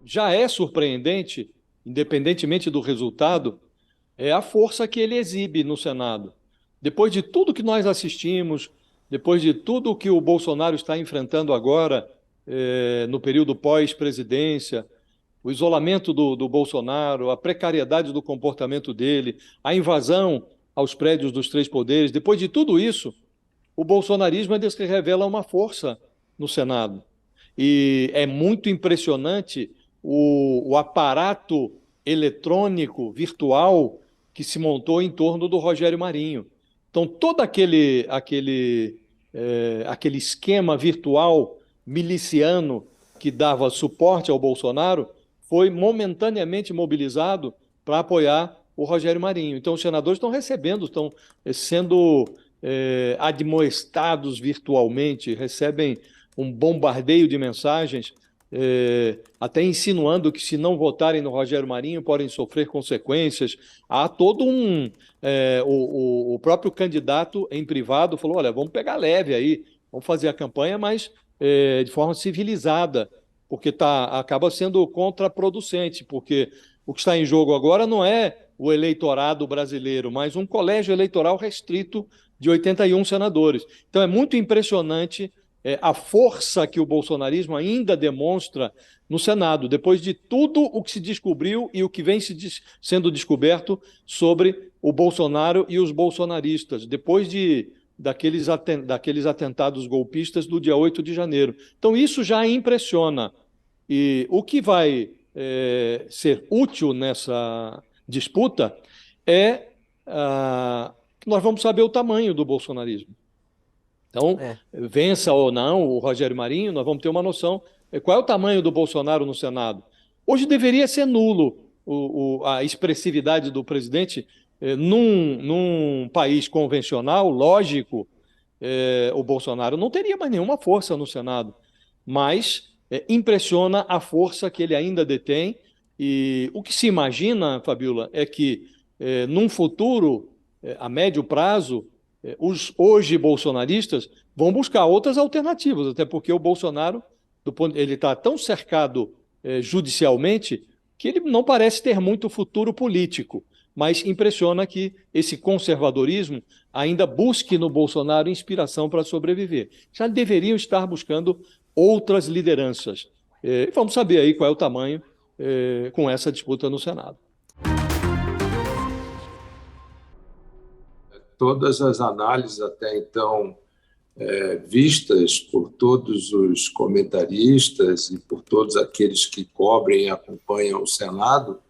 já é surpreendente, independentemente do resultado, é a força que ele exibe no Senado. Depois de tudo que nós assistimos, depois de tudo que o Bolsonaro está enfrentando agora, no período pós-presidência, o isolamento do Bolsonaro, a precariedade do comportamento dele, a invasão aos prédios dos três poderes, depois de tudo isso, o bolsonarismo é que revela uma força no Senado. E é muito impressionante o aparato eletrônico, virtual, que se montou em torno do Rogério Marinho. Então, todo aquele esquema virtual miliciano que dava suporte ao Bolsonaro foi momentaneamente mobilizado para apoiar o Rogério Marinho. Então, os senadores estão recebendo, estão sendo admoestados virtualmente, recebem um bombardeio de mensagens, até insinuando que se não votarem no Rogério Marinho podem sofrer consequências. Há todo um. O próprio candidato em privado falou: olha, vamos pegar leve aí, vamos fazer a campanha, mas de forma civilizada, porque acaba sendo contraproducente, porque o que está em jogo agora não é o eleitorado brasileiro, mas um colégio eleitoral restrito de 81 senadores. Então é muito impressionante a força que o bolsonarismo ainda demonstra no Senado, depois de tudo o que se descobriu e o que vem sendo descoberto sobre o Bolsonaro e os bolsonaristas, depois daqueles atentados golpistas do dia 8 de janeiro. Então, isso já impressiona. E o que vai ser útil nessa disputa é que nós vamos saber o tamanho do bolsonarismo. Então, É. vença ou não o Rogério Marinho, nós vamos ter uma noção qual é o tamanho do Bolsonaro no Senado. Hoje deveria ser nulo a expressividade do presidente num país convencional, lógico, o Bolsonaro não teria mais nenhuma força no Senado, mas impressiona a força que ele ainda detém. E o que se imagina, Fabiola, é que num futuro, a médio prazo, os hoje bolsonaristas vão buscar outras alternativas, até porque o Bolsonaro ele está tão cercado judicialmente que ele não parece ter muito futuro político, mas impressiona que esse conservadorismo ainda busque no Bolsonaro inspiração para sobreviver. Já deveriam estar buscando outras lideranças. Vamos saber aí qual é o tamanho com essa disputa no Senado. Todas as análises até então vistas por todos os comentaristas e por todos aqueles que cobrem e acompanham o Senado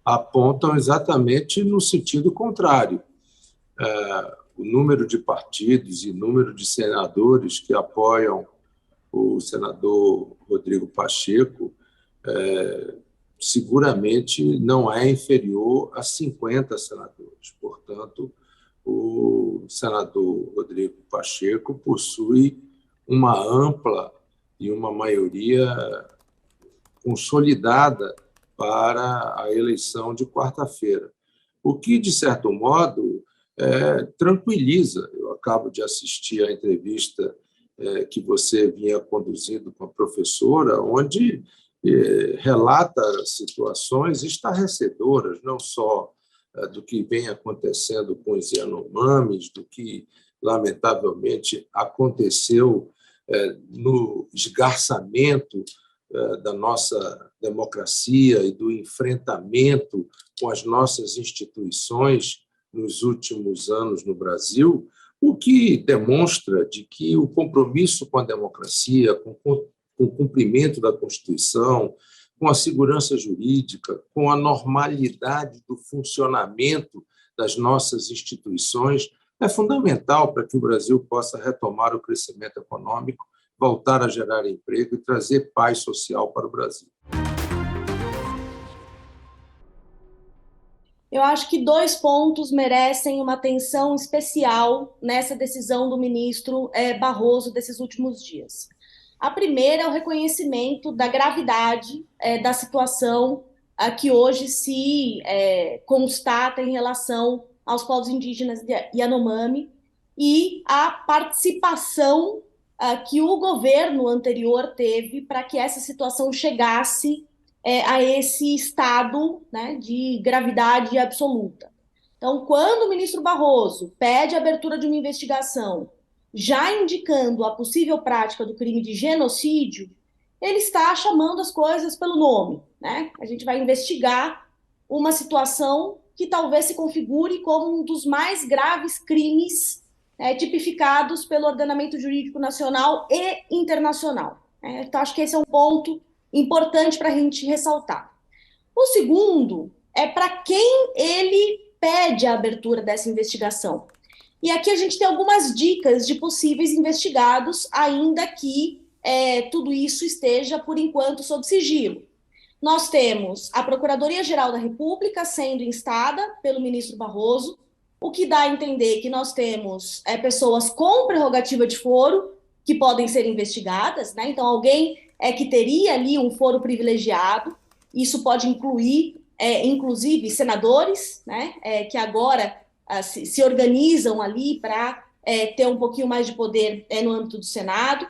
apontam exatamente no sentido contrário. O número de partidos e número de senadores que apoiam o senador Rodrigo Pacheco seguramente não é inferior a 50 senadores. Portanto, o senador Rodrigo Pacheco possui uma ampla e uma maioria consolidada para a eleição de quarta-feira, o que, de certo modo, tranquiliza. Eu acabo de assistir à entrevista que você vinha conduzindo com a professora, onde relata situações estarrecedoras, não só do que vem acontecendo com os Yanomamis, do que, lamentavelmente, aconteceu no esgarçamento da nossa democracia e do enfrentamento com as nossas instituições nos últimos anos no Brasil, o que demonstra de que o compromisso com a democracia, com o cumprimento da Constituição, com a segurança jurídica, com a normalidade do funcionamento das nossas instituições, é fundamental para que o Brasil possa retomar o crescimento econômico, voltar a gerar emprego e trazer paz social para o Brasil. Eu acho que dois pontos merecem uma atenção especial nessa decisão do ministro Barroso desses últimos dias. A primeira é o reconhecimento da gravidade da situação que hoje se constata em relação aos povos indígenas Yanomami e a participação que o governo anterior teve para que essa situação chegasse a esse estado, né, de gravidade absoluta. Então, quando o ministro Barroso pede a abertura de uma investigação, já indicando a possível prática do crime de genocídio, ele está chamando as coisas pelo nome, né? A gente vai investigar uma situação que talvez se configure como um dos mais graves crimes tipificados pelo ordenamento jurídico nacional e internacional. Então, acho que esse é um ponto importante para a gente ressaltar. O segundo é para quem ele pede a abertura dessa investigação. E aqui a gente tem algumas dicas de possíveis investigados, ainda que tudo isso esteja, por enquanto, sob sigilo. Nós temos a Procuradoria-Geral da República sendo instada pelo ministro Barroso, o que dá a entender que nós temos pessoas com prerrogativa de foro que podem ser investigadas, né? Então, alguém que teria ali um foro privilegiado, isso pode incluir, inclusive, senadores, né? Que agora se organizam ali para ter um pouquinho mais de poder no âmbito do Senado.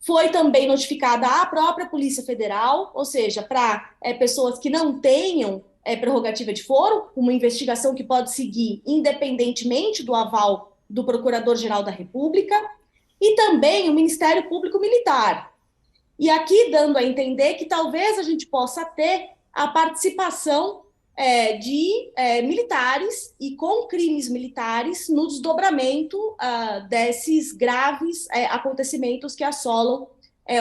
Foi também notificada a própria Polícia Federal, ou seja, para pessoas que não tenham prerrogativa de foro, uma investigação que pode seguir independentemente do aval do Procurador-Geral da República, e também o Ministério Público Militar. E aqui dando a entender que talvez a gente possa ter a participação de militares e com crimes militares no desdobramento desses graves acontecimentos que assolam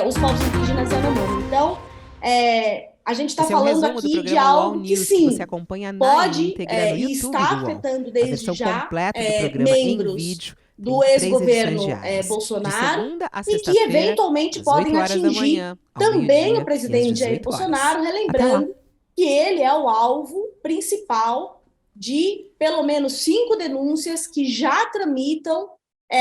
os povos indígenas e Yanomami. Então, a gente está falando aqui de algo que, sim, pode e está afetando desde já membros do ex-governo Bolsonaro e que, eventualmente, podem atingir também o presidente Jair Bolsonaro, relembrando que ele é o alvo principal de pelo menos 5 denúncias que já tramitam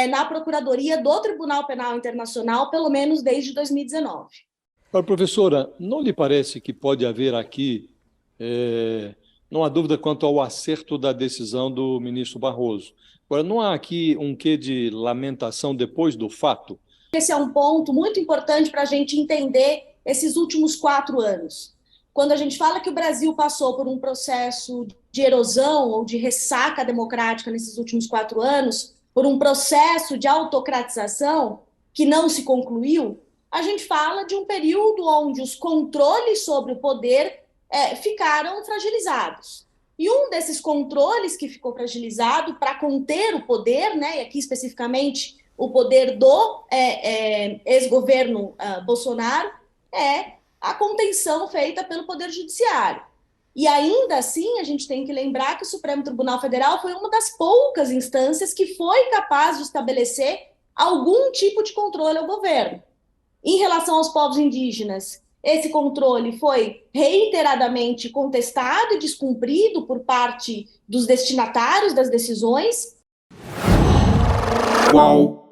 na Procuradoria do Tribunal Penal Internacional, pelo menos desde 2019. Agora, professora, não lhe parece que pode haver aqui, não há dúvida quanto ao acerto da decisão do ministro Barroso. Agora, não há aqui um quê de lamentação depois do fato? Esse é um ponto muito importante para a gente entender esses últimos 4 anos. Quando a gente fala que o Brasil passou por um processo de erosão ou de ressaca democrática nesses últimos 4 anos, por um processo de autocratização que não se concluiu, a gente fala de um período onde os controles sobre o poder ficaram fragilizados. E um desses controles que ficou fragilizado para conter o poder, né, e aqui especificamente o poder do ex-governo Bolsonaro, é a contenção feita pelo Poder Judiciário. E ainda assim, a gente tem que lembrar que o Supremo Tribunal Federal foi uma das poucas instâncias que foi capaz de estabelecer algum tipo de controle ao governo. Em relação aos povos indígenas, esse controle foi reiteradamente contestado e descumprido por parte dos destinatários das decisões. Uau!